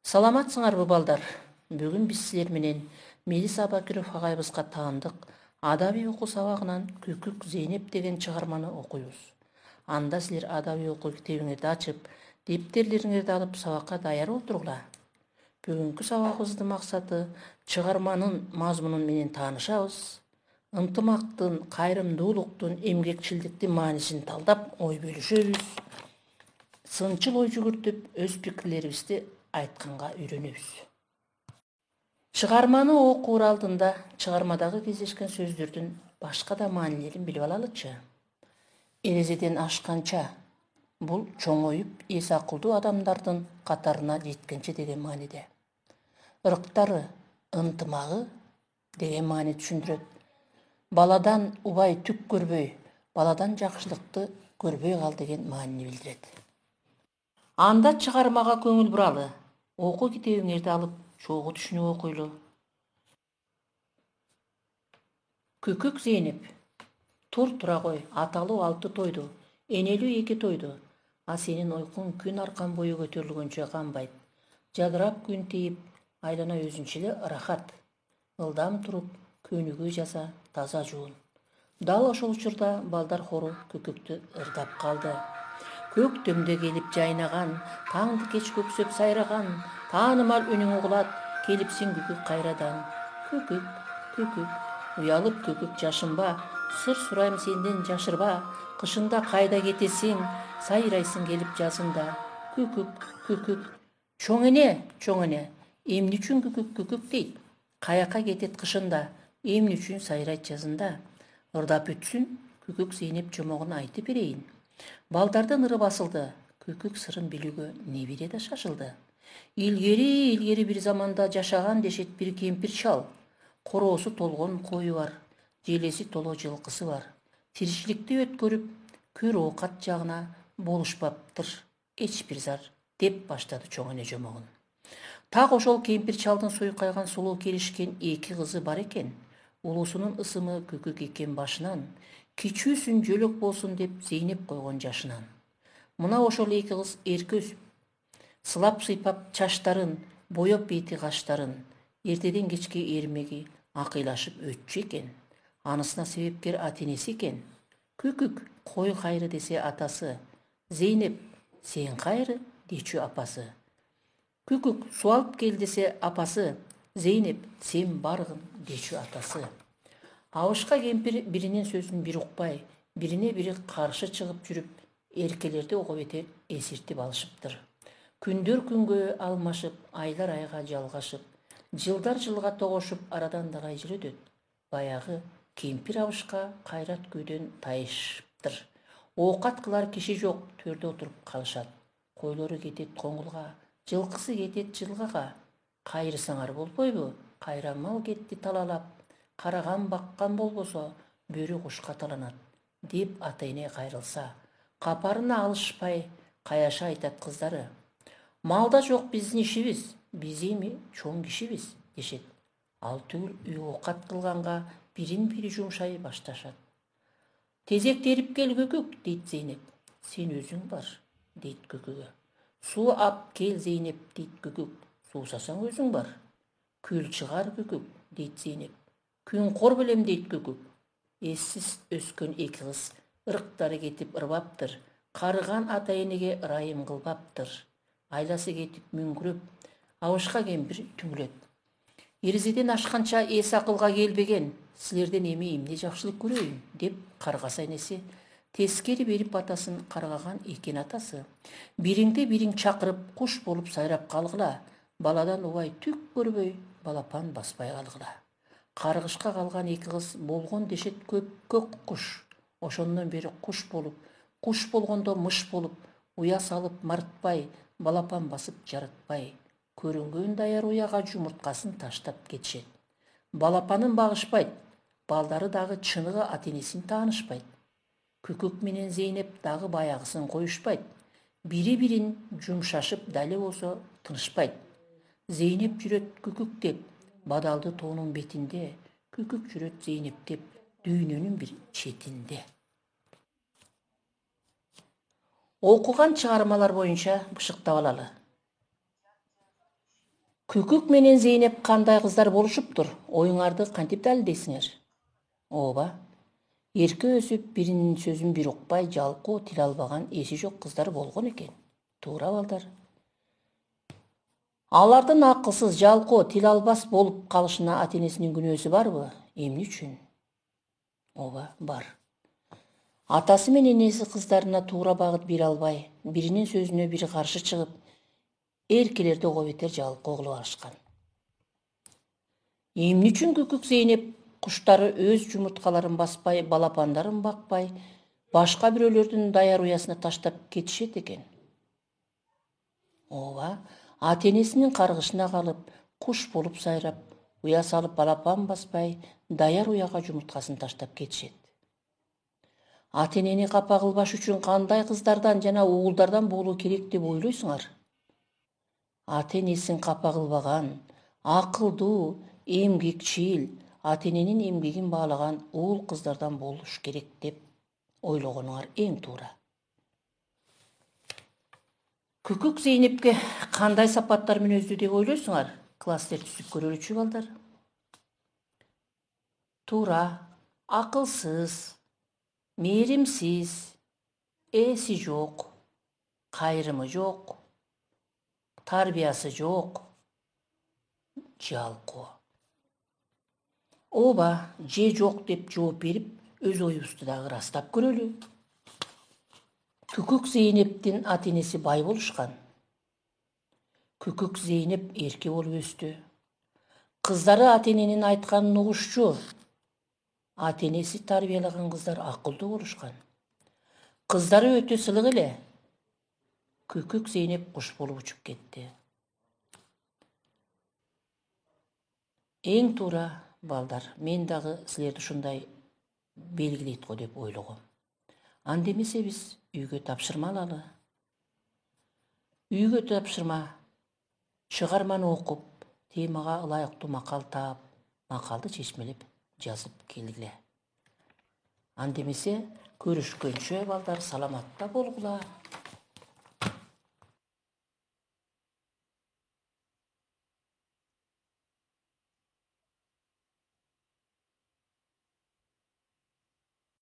Саламатсыңарбы балдар? Бүгүн биз силер менен Мелис Абакиров агайыбызга таандык адабий окуу сабагынан Күкүк Зейнеп деген чыгарманы окуйбуз. Анда силер адабий окуу китебиңерди ачып, дептерлериңерди алып сабакка даяр отургула. Бүгүнкү сабагыбыздын максаты чыгарманын мазмунун менен таанышабыз, ынтымактын, кайрымдуулуктун, эмгекчилдиктин маанисин талдап ой бөлүшөбүз, сынчыл ой жүгүртүп өз пикирлерибизди айтканга үйрөнөбүз. Чыгарманы окуур алдында чыгармадагы кездешкен сөздөрдүн башка да маанилерин билип алалычы. Эрезеден ашканча бул чоңоюп эс акылдуу адамдардын катарына жеткенче деген мааниде. Ырыктары, ынтымагы деген маани түшүндүрөт. Баладан убай түк көрбөй, баладан жакшылыкты көрбөй кал деген маанини билдирет. Анда чыгармага көңүл буралы, окуу китебиңерди алып чогуу түшүнүп окуйлу. Күкүк Зейнеп. Тур тура кой, аталуу 6 тойду, энелүү 2 тойду. А сенин ойкуң күн аркан бою көтөрүлгөнчө канбайт. Жадырап күн тийип, айлана өзүнчө эле ырахат. Ылдам туруп, көнүгүү жаса, таза жуун. Дал ошол учурда балдар хору Күкүктү ырдап калды. Көктөмдө келип жайнаган, таңды кеч көксөп сайраган, таанымал үнүң угулат, келипсиң Күкүк кайрадан. Күкүк, Күкүк, уялып Күкүк жашынба, сыр сурайм сенден жашырба, кышында кайда кетесиң, сайрайсың келип жазында. Күкүк, Күкүк, чоң эне, эмне үчүн Күкүк Күкүк дейт? Каяка кетет кышында, эмне үчүн сайрайт жазында? Ырдап өтсүн, Күкүк Зейнеп жомогун айтып берейин. Балдардын ыры басылды, Күкүк сырын билүүгө небере да шашылды. Илгери бир заманда жашаган дешет бир кемпир чал. Короосу толгон кою бар, желеси толо жылкысы бар. Тиричиликти өткөрүп, көр оокат жагына болушпаптыр эч бир зар, деп баштады чоң эне жомогун. Так ошол кемпир чалдын суйкайган сулуу келишкен 2 кызы бар экен. Улуусунун ысымы Күкүк экен башынан, кичүүсүн жөлөк болсун деп Зейнеп койгон жашынан. Мына ошол 2 кыз эрке өсүп, сылап сыйпап чачтарын, боёп бети каштарын, эртеден кечке эрмеги акыйлашып өтчү экен. Анысына себепкер ата-энеси экен. Күкүк кой кайры десе атасы, Зейнеп сен кайры дечү апасы. Күкүк суу алып кел десе апасы, Зейнеп сен баргын дечү атасы. Абышка кемпир биринин сөзүн бири укпай, бирине бири каршы чыгып жүрүп, эркелерди ого бетер эсиртип алышыптыр. Күндөр күнгө алмашып, айлар айга жалгашып, жылдар жылга тогошуп, арадан да жыл өтөт. Баягы кемпир абышка кайрат күйдөн тайышыптыр. Оокат кылар киши жок, төрдө отуруп калышат. Койлору кетет коңгулга, жылкысы кетет жылгага. Кайрысаңар болбойбу? Кайрамал кетти талалап. Караган баккан болбосо, бөрү кушка таланат, деп ата-эне кайрылса, капарына алышпай, каяша айтат кыздары. Малда жок биздин ишибиз, биз эми чоң кишибиз, дешет. Ал түгүл үй оокат кылганга бирин-бири жумшай башташат. Тезек терип кел Күкүк, дейт Зейнеп. Сен өзүң бар, дейт Күкүгө. Суу ап кел Зейнеп, дейт Күкүк. Суусасаң өзүң бар. Күл чыгар Күкүк, дейт Зейнеп. Күн кор белем, дейт Күкүк. Эссиз өскөн 2 кыз ырыктары кетип ырбаптыр. Карыган ата-энеге ырайым кылбаптыр. Айласы кетип мүңкүрөп, абышка кемпир түңүлөт. Эрезеден ашканча эс акылга келбеген, силерден эми эмне жакшылык көрөйүн, деп каргаса энеси тескери берип атасын каргаган экен атасы. Бириңди бириң чакырып, куш болуп сайрап калгыла. Баладан убай түк көрбөй, балапан баспай калгыла. Каргышка калган 2 кыз болгон дешет көк куш. Ошондон бери куш болуп, куш болгондо мыш болуп, уя салып мартпай, балапан басып жаратпай, көрүнгөн даяр уяга жумурткасын таштап кетишет. Балапанын багышпайт, балдары дагы чыныгы ата-энесин таанышпайт. Күкүк менен Зейнеп дагы баягысын коюшпайт. Бири-бирин жумшашып дале болсо тынышпайт. Зейнеп жүрөт Күкүк деп, бадалды тоонун бетинде, Күкүк жүрөт Зейнеп деп, дүйнөнүн бир четинде. Окуган чыгармалар боюнча бышыктап алалы. Күкүк менен Зейнеп кандай кыздар болушуптур? Оюңарды кантип далилдейсиңер? Ооба. Эрке өсүп, биринин сөзүн бири укпай, жалкоо, тил албаган, эси жок кыздар болгон экен. Туура балдар. Алардын акылсыз, жалкоо, тил албас болуп калышына ата-энесинин күнөөсү барбы? Эмне үчүн? Ооба, бар. Атасы менен энеси кыздарына туура багыт бере албай, биринин сөзүнө бири каршы чыгып, эркелерди ого бетер жалкоо кылып алышкан. Эмне үчүн Күкүк Зейнеп куштары өз жумурткаларын баспай, балапандарын бакпай, башка бирөөлөрдүн даяр уясына таштап кетишет экен? Ооба, ата-энесинин каргышына калып, куш болуп сайрап, уя салып балапан баспай, даяр уяга жумурткасын таштап кетишет. Ата-энени капа кылбаш үчүн кандай кыздардан жана уулдардан болуу керек деп ойлойсуңар? Ата-энесин капа кылбаган, акылдуу, эмгекчил, ата-эненин эмгегин баалаган уул кыздардан болуш керек деп ойлогонуңар эң туура. Күкүк Зейнепке кандай сапаттар мүнөздүү деп ойлойсуңар? Класстер түзүп көрөлүчү балдар. Туура, акылсыз, мээримсиз, эси жок, кайрымы жок, тарбиясы жок, жалкоо. Ооба, же жок деп жооп берип, өз оюбузду дагы ырастап көрөлү. Күкүк Зейнептин ата-энеси бай болушкан. Күкүк Зейнеп эрке болуп өстү. Кыздары ата-эненин айтканын угушчу. Ата-энеси тарбиялаган кыздар акылдуу болушкан. Кыздары өтө сылык эле. Күкүк Зейнеп куш болуп учуп кетти. Эң туура балдар, мен дагы силерди ушундай белгилейт го деп ойлогом. Анда эмесе биз үйгө тапшырма алалы. Үйгө тапшырма, чыгарманы окуп, темага ылайыктуу макал таап, макалды чечмелеп жазып келгиле. Анда эмесе көрүшкөнчө балдар, саламатта болгула.